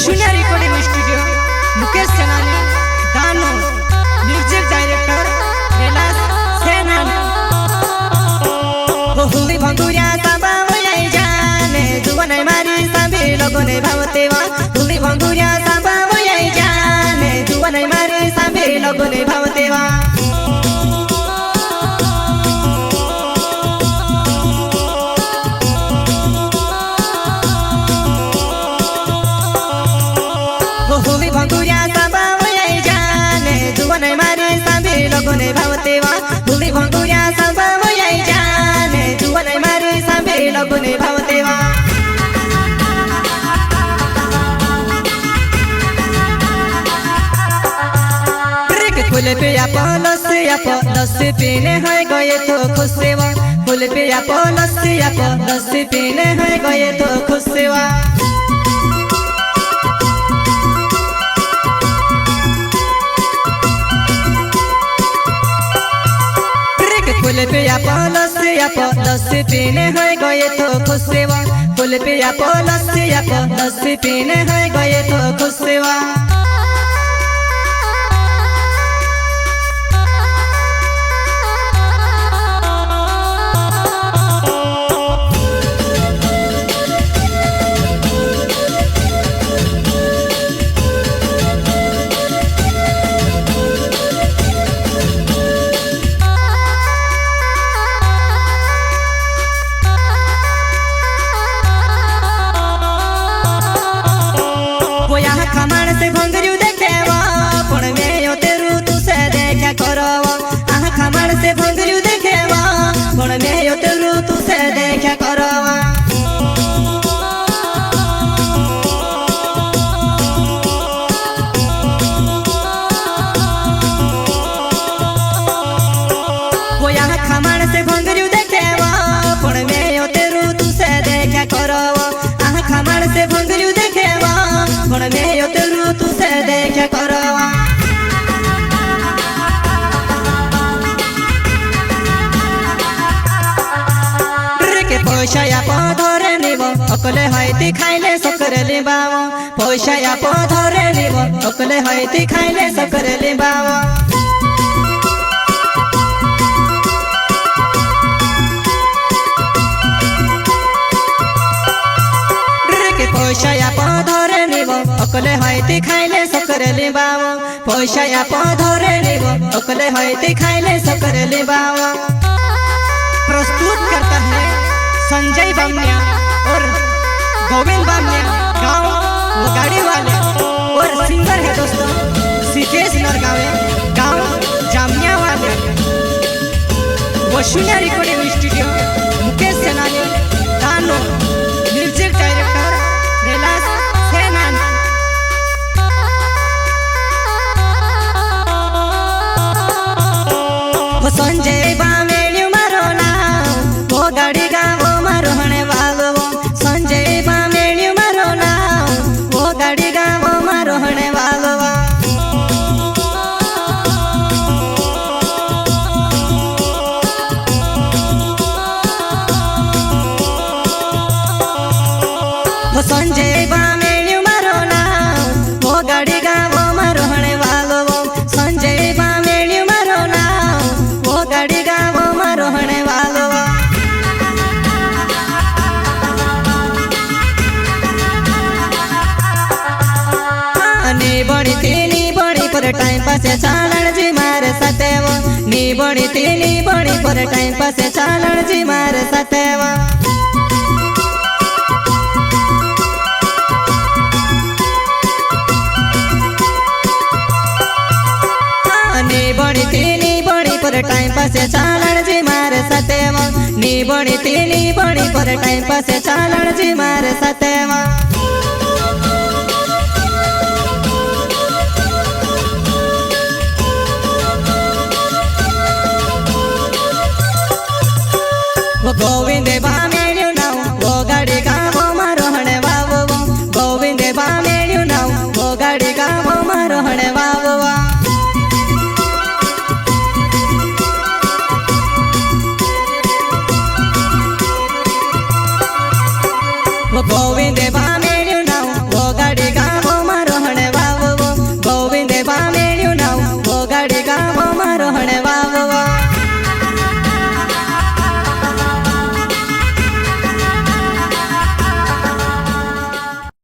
वसुन्या recording studio Mukesh सेनानी दानो music director Kailash सेनानी हुली भंगुरिया साबा वयाई जाने जुवन मारी सभी लोगों ने भावतेवा हुली भंगुरिया साबा वयाई जाने जुवन मारी सभी लोगों ने भावतेवा हुली भंगुरिया साबा वयाई जाने जुवन मारी सभी लोगों ने भावतेवा हुली भंगुरिया साबा वयाई जाने जुवन मारी सभी लोगों ने भावतेवा फूल पे लस्सी पीने है गए तो खुश सेवा फूल पे लस्सी पीने है गए तो खुश सेवा फूल पे लस्सी पीने है गए तो खुश सेवा फूल पे लस्सी पीने है गए तो खुश सेवा खमण से भंगरू देखेवा पण में यो तेरू तू से देखा करवा खमण से भंगरू देखेवा पण में यो तेरू तू से देखा करवा खमण से भंगरू देखेवा पण में यो तेरू तू से देखा करवा खमण से भंगरू देखेवा पण में यो तेरू तू से देखा करवा के पैसा पधरे निब अकले हईती खाइले सकरे लिबाव पैसा पधरे निब अकले हईती खाइले सकरे लिबाव पैसा पधरे निब अकले हईती खाइले सकरे लिबाव पैसा पधरे निब अकले हईती खाइले सकरे लिबाव प्रस्तुत करता है संजय बामनिया और गोविंद बामनिया गाँव वो गाड़ी वाले और सिंगर है दोस्तों सिकेश नरगावे गाँव जामिया वाले वसुन्या रिकॉर्डिंग स्टूडियो मुकेश सेनानी दानो म्यूजिक डायरेक्टर कैलाश सेनानी संजय बामेल्यू मारो नाम वो गाड़ी गाँव मारो हणे वालो संजय बामेल्यू मारो नाम वो गाड़ी गाँव मारो हणे वालो संजय बामेल्यू मारो नाम वो गाड़ी गाँव मारो हणे वालो संजय बामेल्यू मारो नाम वो गाड़ी गाँव मारो हणे वालो नी बड़ी पर टाइम पास चालन जी मारे सतेवा नी बड़ी पर टाइम पास चालन जी मारे सतेवा बड़ी पर टाइम पास चालन जी मारे सतेवा नी बड़ी पर टाइम पास चालन जी मारे सतेवा वो गोविंद बामेल्यू नाव वो गाड़ी गाँव मारो हणे वावो गोविंद बामेल्यू नाव वो गाड़ी गाँव मारो हणे वावो गोविंद बा